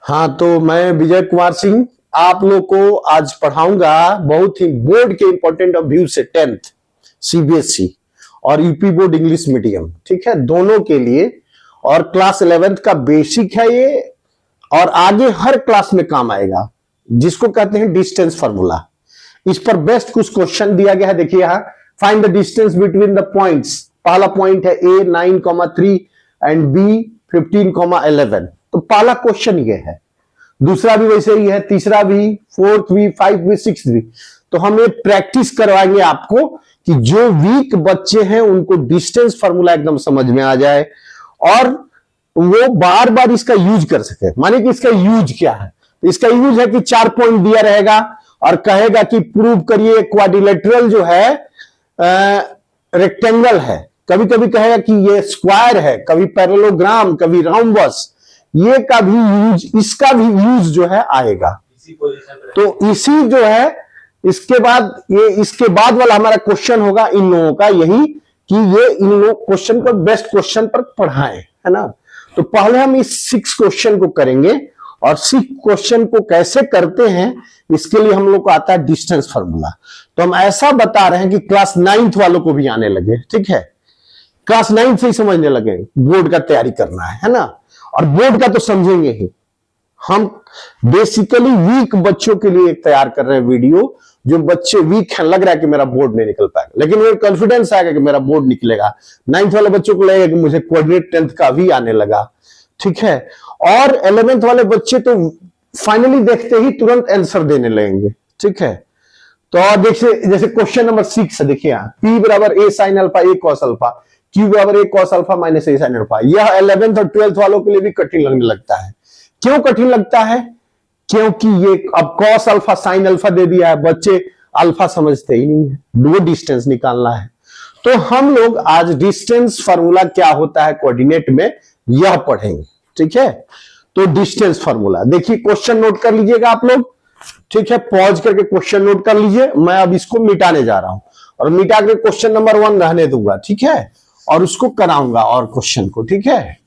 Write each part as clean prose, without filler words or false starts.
हाँ, तो मैं विजय कुमार सिंह आप लोग को आज पढ़ाऊंगा बहुत ही बोर्ड के इंपॉर्टेंट व्यू से 10th सीबीएसई और यूपी बोर्ड इंग्लिश मीडियम, ठीक है, दोनों के लिए। और क्लास 11th का बेसिक है ये, और आगे हर क्लास में काम आएगा, जिसको कहते हैं डिस्टेंस फार्मूला। इस पर बेस्ट कुछ क्वेश्चन दिया गया है। देखिए यहां, find the distance between the points. पहला पॉइंट है ए 9,3 एंड बी 15,11। तो पहला क्वेश्चन ये है, दूसरा भी वैसे ही है, तीसरा भी, फोर्थ भी, 5 भी, 6 भी। तो हम ये प्रैक्टिस करवाएंगे आपको कि जो वीक बच्चे हैं उनको डिस्टेंस फार्मूला एकदम समझ में आ जाए और वो बार बार इसका यूज कर सके। माने कि इसका यूज क्या है? इसका यूज है कि 4 पॉइंट दिया रहेगा और कहेगा कि प्रूव करिए क्वाड्रिलेटरल जो है रेक्टेंगल है, कभी कभी कहेगा कि ये स्क्वायर है, कभी पैरेललोग्राम, कभी राउंडबस। ये का भी यूज, इसका भी यूज जो है आएगा। तो इसी जो है इसके बाद वाला हमारा क्वेश्चन होगा इन लोगों का, यही कि ये इन लोग क्वेश्चन को बेस्ट क्वेश्चन पर पढ़ाएं, है ना। तो पहले हम इस 6 क्वेश्चन को करेंगे, और 6 क्वेश्चन को कैसे करते हैं इसके लिए हम लोग को आता है डिस्टेंस फार्मूला। तो हम ऐसा बता रहे हैं कि क्लास 9th वालों को भी आने लगे, ठीक है, क्लास 9th से ही समझने लगे, बोर्ड का तैयारी करना है ना। और बोर्ड का तो समझेंगे ही। हम बेसिकली वीक बच्चों के लिए तैयार कर रहे हैं वीडियो। जो बच्चे वीक हैं, लग रहा है कि मेरा बोर्ड नहीं निकल पाएगा, लेकिन वो कॉन्फिडेंस आएगा कि मेरा बोर्ड निकलेगा। 9th वाले बच्चों को लगेगा कि मुझे कोऑर्डिनेट 10th का भी आने लगा, ठीक है। और 11th वाले बच्चे तो फाइनली देखते ही तुरंत आंसर देने लगेंगे, ठीक है। तो और देखिए, जैसे क्वेश्चन नंबर 6 है, देखिए यहाँ P बराबर A sin alpha A cos alpha, Q बराबर A cos alpha minus A sin alpha. यह 11th और 12th वालों के लिए भी कठिन लगने लगता है। क्यों कठिन लगता है? क्योंकि ये अब cos अल्फा sin अल्फा दे दिया है, बच्चे अल्फा समझते ही नहीं है, वो डिस्टेंस निकालना है। तो हम लोग आज डिस्टेंस फार्मूला क्या होता है कोऑर्डिनेट में यह पढ़ेंगे, ठीक है। तो डिस्टेंस फार्मूला देखिए, क्वेश्चन नोट कर लीजिएगा आप लोग, ठीक है, पॉज करके क्वेश्चन नोट कर लीजिए। मैं अब इसको मिटाने जा रहा हूं और मिटा के क्वेश्चन नंबर 1 रहने दूंगा, ठीक है, और उसको कराऊंगा और क्वेश्चन को, ठीक है।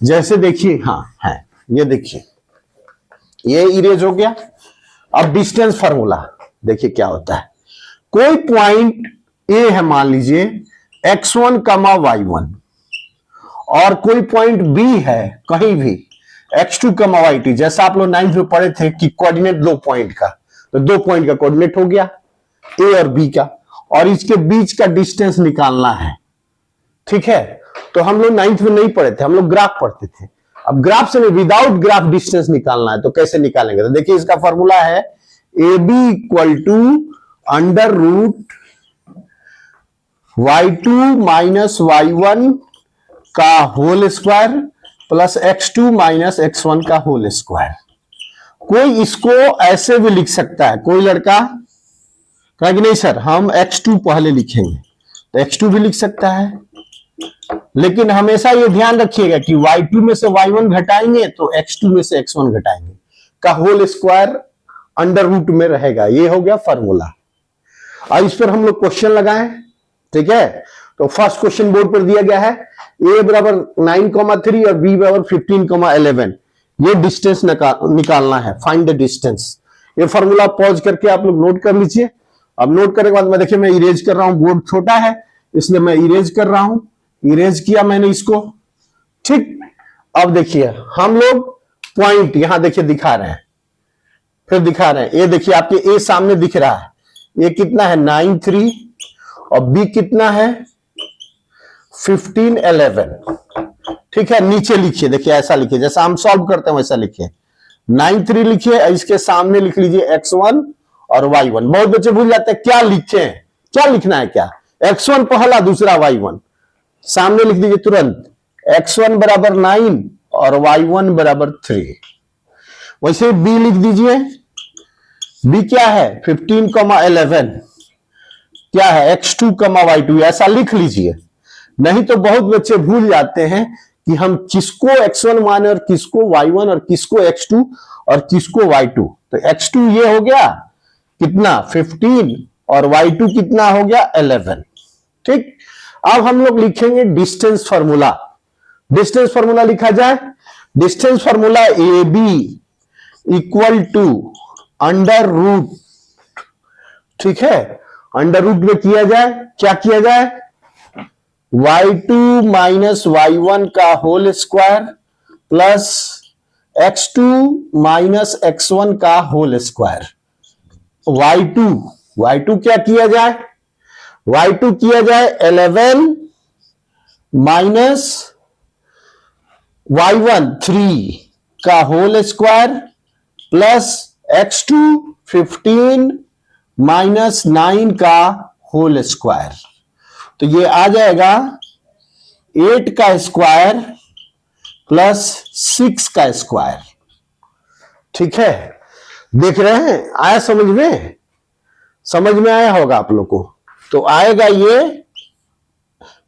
जैसे देखिए, हाँ है, ये देखिए, ये इरेज हो गया। अब डिस्टेंस फार्मूला देखिए क्या होता है। कोई पॉइंट ए है, मान लीजिए x1, y1, और कोई पॉइंट बी है कहीं भी x2, y2। जैसा आप लोग 9th में पढ़े थे कि कोऑर्डिनेट 2 पॉइंट का, तो 2 पॉइंट का कोऑर्डिनेट हो गया ए और बी का, और इसके बीच का डिस्टेंस निकालना है, ठीक है। तो हम लोग 9th में नहीं पढ़े थे, हम लोग ग्राफ पढ़ते थे। अब ग्राफ से विदाउट ग्राफ डिस्टेंस निकालना है, तो कैसे निकालेंगे? तो देखिए, इसका फॉर्मूला है AB equal to under root y2 minus y1 का whole square plus x2 minus x1 का होल स्क्वायर। कोई इसको ऐसे भी लिख सकता है, कोई लड़का कहा कि नहीं सर हम x2 पहले लिखेंगे, तो x2 भी लिख सकता है, लेकिन हमेशा ये ध्यान रखिएगा कि y2 में से y1 घटाएंगे तो x2 में से x1 घटाएंगे, का होल स्क्वायर अंडर रूट में रहेगा। ये हो गया फार्मूला। और इस पर हम लोग क्वेश्चन लगाएं, ठीक है। तो फर्स्ट क्वेश्चन बोर्ड पर दिया गया है, a बराबर 9,3 और b बराबर 15,11। ये डिस्टेंस निकालना है, फाइंड द डिस्टेंस। ये फार्मूला पॉज करके आप लोग नोट कर लीजिए। अब नोट करने के बाद मैं देखिए, मैं इरेज कर रहा हूं, बोर्ड छोटा है इसलिए मैं इरेज कर रहा हूं। इरेज किया मैंने इसको, ठीक। अब देखिए, हम लोग पॉइंट यहां देखिए दिखा रहे हैं, फिर दिखा रहे हैं, ये देखिए आपके ए सामने दिख रहा है, ये कितना है 9,3 और बी कितना है 15,11, ठीक है। नीचे लिखिए, देखिए ऐसा लिखिए, जैसा हम सॉल्व करते हैं वैसा लिखिए। 9,3 लिखिए, इसके सामने लिख लीजिए x1 और y1। बहुत बच्चे भूल जाते हैं क्या लिखे, क्या लिखना है, क्या x1 पहला, दूसरा y1, सामने लिख दीजिए तुरंत। x1 बराबर 9 और y1 बराबर 3। वैसे b लिख दीजिए, b क्या है 15,11, क्या है x2, y2, ऐसा लिख लीजिए। नहीं तो बहुत बच्चे भूल जाते हैं कि हम किसको x1 माने और किसको y1 और किसको x2 और किसको y2। तो x2 ये हो गया कितना 15 और y2 कितना हो गया 11, ठीक। अब हम लोग लिखेंगे डिस्टेंस फार्मूला। डिस्टेंस फार्मूला लिखा जाए, distance formula AB equal to under root, ठीक है, अंडर रूट में किया जाए, क्या किया जाए, y2 माइनस y1 का whole square plus x2 minus x1 का होल स्क्वायर। y2 क्या किया जाए, y2 किया जाए 11 माइनस y1 3 का whole square plus x2 15 minus 9 का होल स्क्वायर। तो ये आ जाएगा 8 का स्क्वायर प्लस 6 का स्क्वायर। ठीक है, देख रहे हैं, आया समझ में, समझ में आया होगा आप लोग को। तो आएगा ये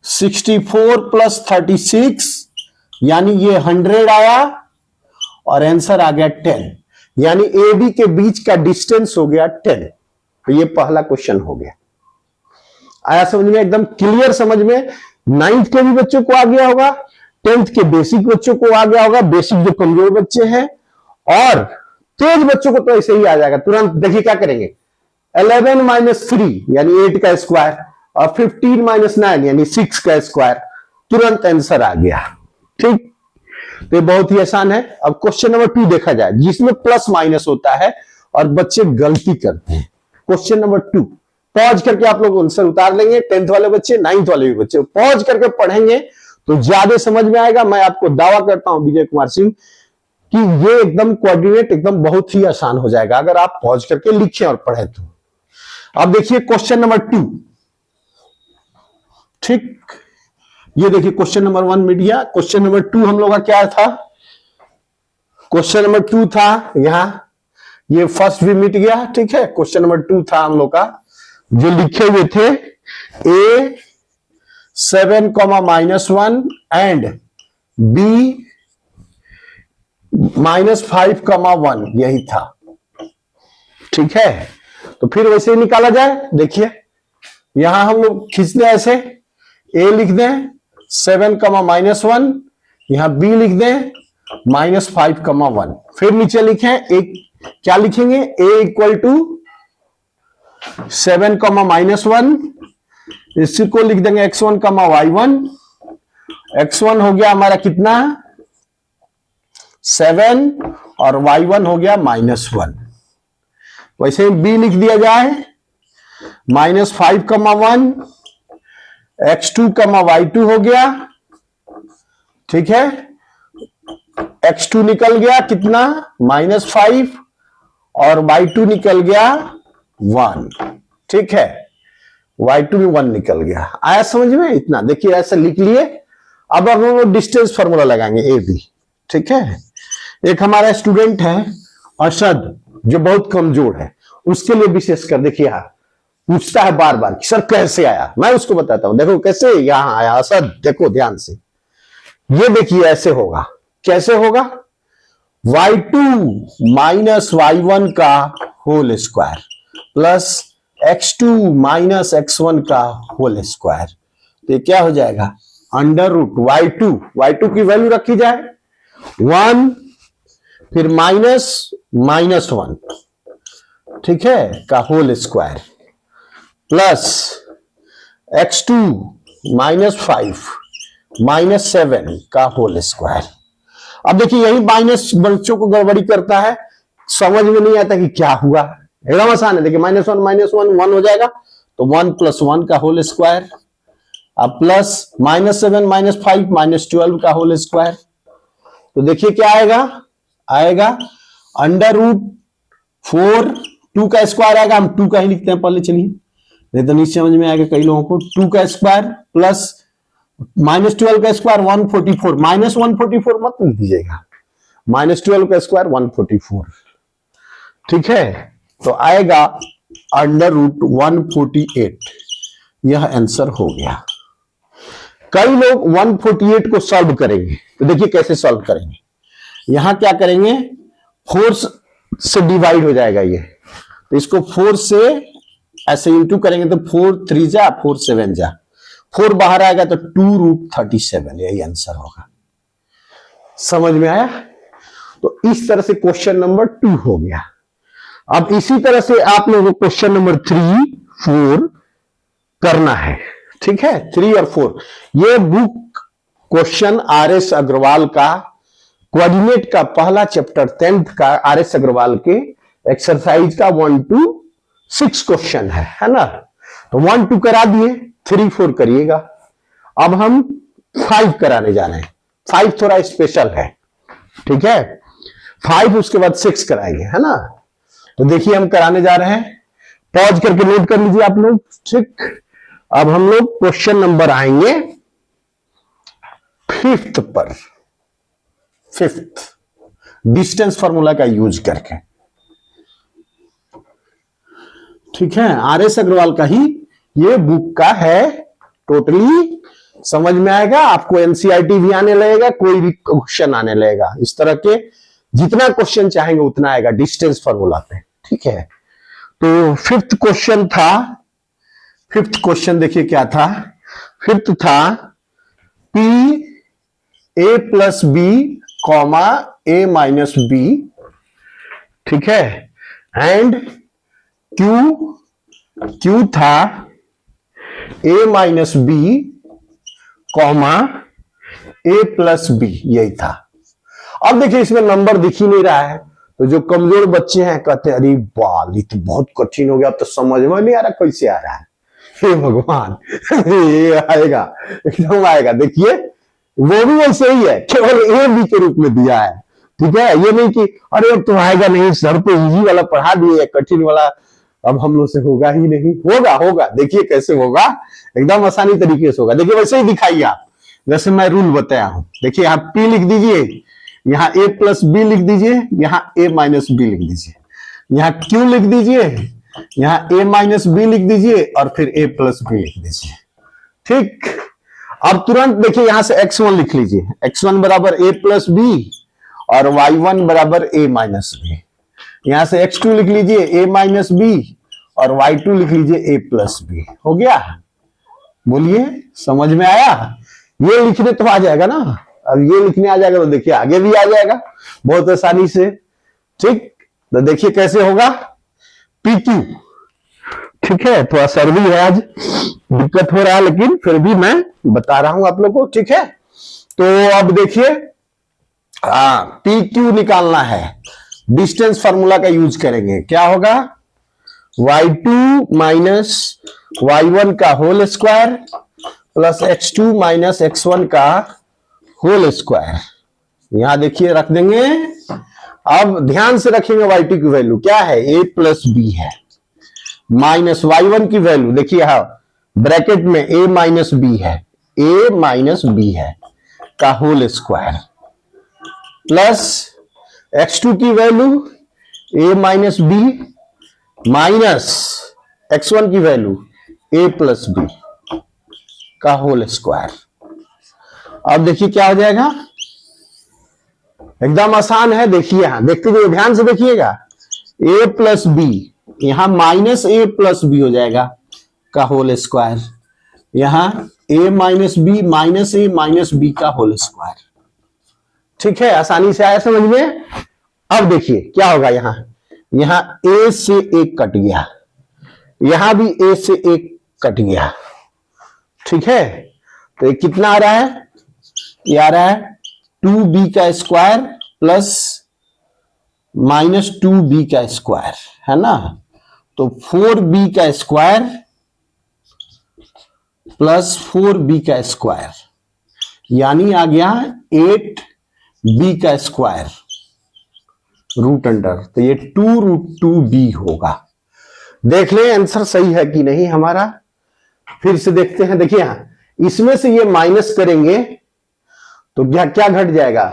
64 प्लस 36 यानी ये 100 आया और आंसर आ गया 10, यानी ए बी के बीच का डिस्टेंस हो गया 10। तो ये पहला क्वेश्चन हो गया। आया समझ में, एकदम क्लियर समझ में। 9th के भी बच्चों को आ गया होगा, 10th के बेसिक बच्चों को आ गया होगा, बेसिक जो कमजोर बच्चे हैं, और तेज बच्चों को तो ऐसे ही आ जाएगा तुरंत। देखिए क्या करेंगे, 11 माइनस 3 यानी 8 का स्क्वायर और 15 माइनस 9 यानी 6 का स्क्वायर, तुरंत आंसर आ गया। ठीक, तो ये बहुत ही आसान है। अब क्वेश्चन नंबर 2 देखा जाए, जिसमें प्लस माइनस होता है और बच्चे गलती करते हैं। क्वेश्चन नंबर 2 पॉज करके आप लोग आंसर उतार लेंगे, 10th वाले बच्चे, 9th वाले भी बच्चे पॉज करके पढ़ेंगे तो ज्यादा समझ में आएगा। मैं आपको दावा करता हूं विजय कुमार सिंह कि ये एकदम कोऑर्डिनेट एकदम बहुत ही आसान हो जाएगा अगर आप पॉज करके लिखें और पढ़ें तो। अब देखिए क्वेश्चन नंबर 2, ठीक, ये देखिए क्वेश्चन नंबर 1 मिट गया। क्वेश्चन नंबर 2 हम लोग का क्या था, क्वेश्चन नंबर 2 था यहां, ये फर्स्ट भी मिट गया। ठीक है, क्वेश्चन नंबर 2 था हम लोग का जो लिखे हुए थे a 7, -1 एंड b -5, 1, यही था। ठीक है, तो फिर वैसे ही निकाला जाए। देखिए यहां हम लोग खींच दें, ऐसे a लिख दें 7, -1, यहां b लिख दें -5, 1, फिर नीचे लिखें एक, क्या लिखेंगे, a इक्वल टू 7, -1, इसको लिख देंगे x1, y1, x1 हो गया हमारा कितना 7 और y1 हो गया -1। वैसे ही b लिख दिया जाए -5, 1, x2, y2 हो गया। ठीक है, x2 निकल गया कितना -5 और y2 निकल गया 1। ठीक है, y2 में 1 निकल गया। आया समझ में, इतना देखिए ऐसा लिख लिए। अब हम लोग डिस्टेंस फार्मूला लगाएंगे ए बी। ठीक है, एक हमारा स्टूडेंट है अरशद जो बहुत कमजोर है, उसके लिए विशेष कर देखिए यहां पूछता है बार बार कि सर कैसे आया, मैं उसको बताता हूं, देखो कैसे यहां आया असद, देखो ध्यान से, ये देखिए ऐसे होगा। कैसे होगा, y2 माइनस y1 का whole square plus x2 minus x1 का होल स्क्वायर। तो ये क्या हो जाएगा, अंडर रूट y2 की वैल्यू रखी जाए 1, फिर -1, ठीक है, का होल स्क्वायर प्लस x2 -5 -7 का होल स्क्वायर। अब देखिए यही माइनस बच्चों को गड़बड़ी करता है, समझ में नहीं आता कि क्या हुआ। एकदम आसान है, देखिए -1 1 हो जाएगा, तो 1 + 1 का होल स्क्वायर, अब प्लस -7 -5 -12 का होल स्क्वायर। तो देखिए क्या आएगा अंडर रूट 4, 2 का स्क्वायर आएगा, हम 2 का ही लिखते हैं पहले, चलिए नहीं तो नीचे समझ में आएगा कई लोगों को। 2 का स्क्वायर प्लस -12 का स्क्वायर 144, -144 मत लिख दीजिएगा, -12 का स्क्वायर 144। ठीक है, तो आएगा अंडर रूट 148, यह आंसर हो गया। कई लोग 148 को सॉल्व करेंगे, तो देखिए कैसे सॉल्व करेंगे। यहां क्या करेंगे, 4 से डिवाइड हो जाएगा ये, तो इसको 4 से ऐसे इंटू करेंगे तो 4 3 जा 4 7 जा, 4 बाहर आएगा तो 2√37, यही आंसर होगा। समझ में आया। तो इस तरह से क्वेश्चन नंबर 2 हो गया। अब इसी तरह से आप लोगों को क्वेश्चन नंबर 3, 4 करना है। ठीक है, 3 और 4 ये बुक क्वेश्चन आर.एस. अग्रवाल का कोऑर्डिनेट का पहला चैप्टर 10th का आर.एस. अग्रवाल के एक्सरसाइज का 1 to 6 क्वेश्चन है ना। तो 1, 2 करा दिए, 3, 4 करिएगा। अब हम 5 कराने जा रहे हैं। 5 थोड़ा स्पेशल है, ठीक है। 5 उसके बाद 6 कराएंगे, है ना। तो देखिए हम कराने जा रहे हैं, पॉज करके नोट कर लीजिए आप लोग। ठीक, अब हम लोग क्वेश्चन नंबर आएंगे 5th पर। 5th डिस्टेंस फॉर्मूला का यूज करके, ठीक है। आर.एस. अग्रवाल का ही ये बुक का है, टोटली समझ में आएगा आपको। एनसीईआरटी भी आने लगेगा, कोई भी क्वेश्चन आने लगेगा। इस तरह के जितना क्वेश्चन चाहेंगे उतना आएगा डिस्टेंस फॉर्मूला पे, ठीक है। तो 5th क्वेश्चन था, 5th क्वेश्चन देखिए क्या था। 5th था P A plus B comma A minus B, ठीक है। एंड Q था A minus B comma A plus B, यही था। अब देखिए इसमें नंबर दिख ही नहीं रहा है, तो जो कमजोर बच्चे हैं कहते हैं अरे बाल ये तो बहुत कठिन हो गया, अब तो समझ में नहीं आ रहा कैसे आ रहा है। हे भगवान ये आएगा, एकदम आएगा। देखिए वो भी वैसे ही है, केवल ए बी के रूप में दिया है, ठीक है। ये नहीं कि अरे अब तो आएगा नहीं, सर तो इजी वाला पढ़ा दिए, कठिन वाला अब हम लोग से होगा ही नहीं। होगा, देखिए कैसे होगा, एकदम आसानी तरीके से होगा। देखिए वैसे ही दिखाइए आप, जैसे मैं रूल बताया हूं। देखिए आप P लिख दीजिए, यहां A प्लस बी लिख दीजिए, यहां A माइनस बी लिख दीजिए, यहां Q लिख दीजिए, यहां A माइनस बी लिख दीजिए और फिर A प्लस बी लिख दीजिए, ठीक। अब तुरंत देखिए यहां से x1 लिख लीजिए, x1 बराबर A प्लस बी और y1 बराबर A माइनस बी। यहां से x2 लिख लीजिए A माइनस बी और y2 लिख लीजिए A प्लस बी। हो गया, बोलिए समझ में आया। ये लिखने तो आ जाएगा ना, अब ये लिखने आ जाएगा तो देखिए आगे भी आ जाएगा बहुत आसानी से, ठीक। तो देखिए कैसे होगा PQ, ठीक है। थोड़ा सर्दी है आज, दिक्कत हो रहा है, लेकिन फिर भी मैं बता रहा हूं आप लोग को, ठीक है। तो अब देखिए PQ निकालना है, डिस्टेंस फार्मूला का यूज करेंगे। क्या होगा, y2 माइनस y1 का whole square plus x2 minus x1 का होल स्क्वायर। यहां देखिए रख देंगे। अब ध्यान से रखेंगे y2 की वैल्यू क्या है, a प्लस बी है, माइनस y1 की वैल्यू देखिए यहां ब्रैकेट में a माइनस बी है, a माइनस बी है का होल स्क्वायर प्लस x2 की value a minus b minus x1 की वैल्यू a प्लस बी का होल स्क्वायर। अब देखिए क्या हो जाएगा, एकदम आसान है। देखिए यहां देखते हुए ध्यान से देखिएगा, a प्लस बी, यहां माइनस a प्लस बी हो जाएगा का होल स्क्वायर, यहां a minus b minus a minus b का होल स्क्वायर, ठीक है। आसानी से आया समझ में। अब देखिए क्या होगा, यहां a से 1 कट गया, यहां भी a से 1 कट गया, ठीक है। तो ये कितना आ रहा है, ये आ रहा है 2b का स्क्वायर प्लस माइनस 2b का स्क्वायर, है ना। तो 4b का स्क्वायर प्लस 4b का स्क्वायर, यानी आ गया 8b का स्क्वायर रूट अंडर। तो ये 2√2b होगा। देख लें आंसर सही है कि नहीं हमारा, फिर से देखते हैं। देखिए यहां इसमें से ये माइनस करेंगे तो क्या घट जाएगा,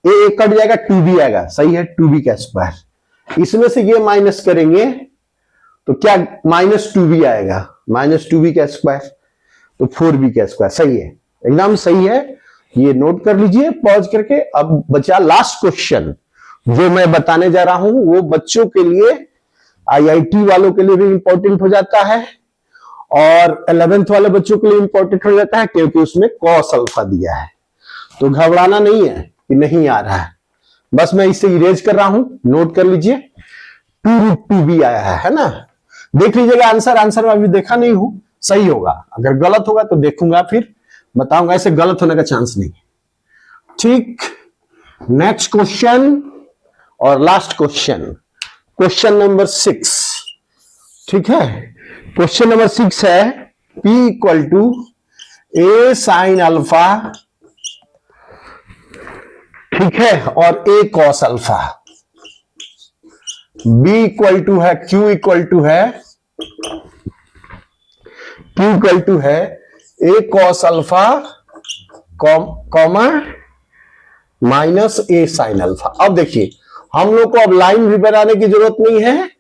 ए कट जाएगा, 2b आएगा, सही है, 2b का स्क्वायर। इसमें से ये माइनस करेंगे तो क्या माइनस 2b आएगा, माइनस 2b का स्क्वायर, तो 4b का स्क्वायर, सही है, एकदम सही है। ये नोट कर लीजिए पॉज करके। अब बचा लास्ट क्वेश्चन जो मैं बताने जा रहा हूं, वो बच्चों के लिए, IIT वालों के लिए भी इंपॉर्टेंट हो जाता है और 11th वाले बच्चों के लिए इंपॉर्टेंट हो जाता है, क्योंकि उसमें कॉस अल्फा दिया है। तो घबराना नहीं है कि नहीं आ रहा है, बस मैं इसे इरेज कर रहा हूं, नोट कर लीजिए। 2√2 भी आया है ना। देख लीजिएगा आंसर में अभी देखा नहीं हूं, सही होगा। अगर गलत होगा तो देखूंगा फिर बताऊंगा, ऐसे गलत होने का चांस नहीं। ठीक, नेक्स्ट क्वेश्चन और लास्ट क्वेश्चन, क्वेश्चन नंबर 6। ठीक है, क्वेश्चन नंबर 6 है P equal to A sine alpha, ठीक है, और A cos alpha. B equal to है Q इक्वल टू है A cos alpha comma minus A sine alpha. अब देखिए हम लोग को अब लाइन भी बनाने की जरूरत नहीं है,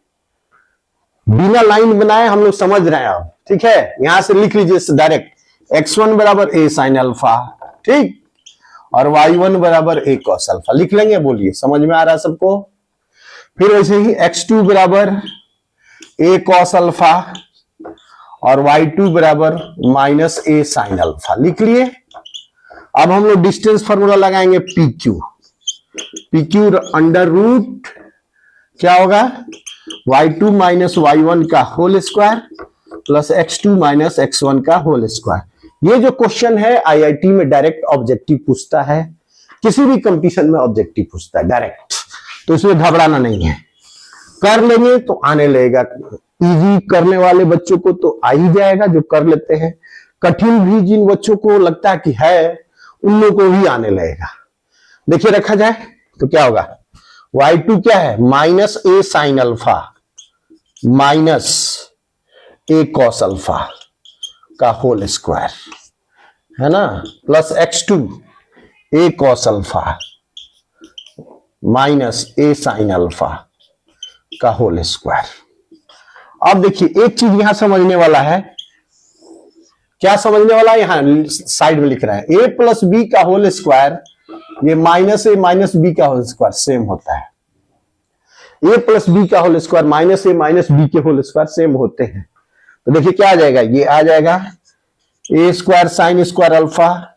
बिना लाइन बनाए हम लोग समझ रहे हैं अब। ठीक है, यहां से लिख लीजिए डायरेक्ट x1 बराबर A साइन अल्फा, ठीक, और y1 बराबर A कॉस अल्फा लिख लेंगे। बोलिए समझ में आ रहा है सबको। फिर वैसे ही x2 बराबर A कॉस अल्फा और y2 बराबर माइनस A साइन अल्फा लिख लिए। अब हम लोग डिस्टेंस फार्मूला लगाएंगे PQ अंडर रूट क्या होगा, y2 माइनस y1 का whole square plus x2 minus x1 का होल स्क्वायर। ये जो क्वेश्चन है आईआईटी में डायरेक्ट ऑब्जेक्टिव पूछता है, किसी भी कंपटीशन में ऑब्जेक्टिव पूछता है डायरेक्ट, तो इसमें घबराना नहीं है, कर लेंगे तो आने लगेगा। इजी करने वाले बच्चों को तो आ ही जाएगा, जो कर लेते हैं। कठिन भी जिन बच्चों को लगता है कि है, उन लोगों को भी आने लगेगा। देखिए रखा जाए तो क्या होगा, y2 क्या है, minus A sine alpha minus A cos alpha का होल स्क्वायर है ना, plus x2 A cos alpha minus A sine alpha का होल स्क्वायर। अब देखिए एक चीज यहां समझने वाला है, क्या समझने वाला है, यहां साइड में लिख रहा है A प्लस B का होल स्क्वायर, ये माइनस A माइनस B का होल स्क्वायर सेम होता है। A प्लस B का whole square minus A minus B के होल स्क्वायर सेम होते हैं। तो देखिए क्या आ जाएगा, ये आ जाएगा A square sine square alpha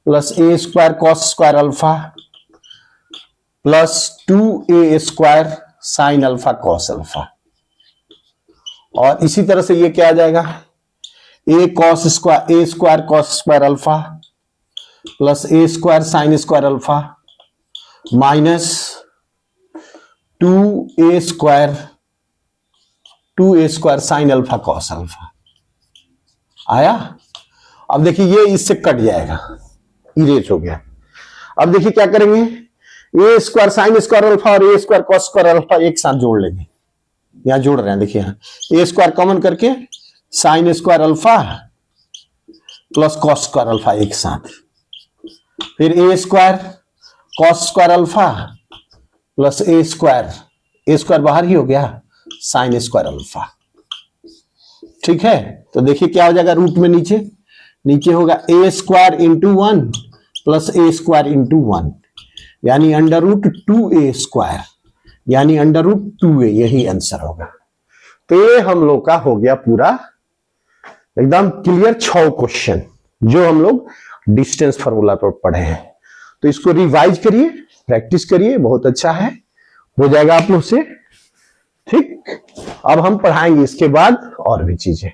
plus A square cos square alpha plus 2A square sine alpha cos alpha. और इसी तरह से ये क्या आ जाएगा, A square cos square alpha plus A square sine square alpha minus 2A square sine alpha cos alpha आया। अब देखिए ये इससे कट जाएगा, इरेज हो गया। अब देखिए क्या करेंगे, A square sine square alpha और A square cos square alpha एक साथ जोड़ लेंगे। यहां जोड़ रहे हैं, देखिए यहां A स्क्वायर कॉमन करके sine square alpha plus cos square alpha एक साथ, फिर A square cos square alpha plus A square बाहर ही हो गया साइन स्क्वायर अल्फा। ठीक है, तो देखिए क्या हो जाएगा, रूट में नीचे होगा A square into 1 plus A square into 1 यानी अंडर रूट 2A स्क्वायर यानी अंडर रूट 2A, यही आंसर होगा। तो ये हम लोग का हो गया पूरा एकदम क्लियर 6 क्वेश्चन जो हम लोग डिस्टेंस फार्मूला पर पढ़े हैं। तो इसको रिवाइज करिए, प्रैक्टिस करिए, बहुत अच्छा है, हो जाएगा आप लोग से। ठीक, अब हम पढ़ाएंगे इसके बाद और भी चीजें।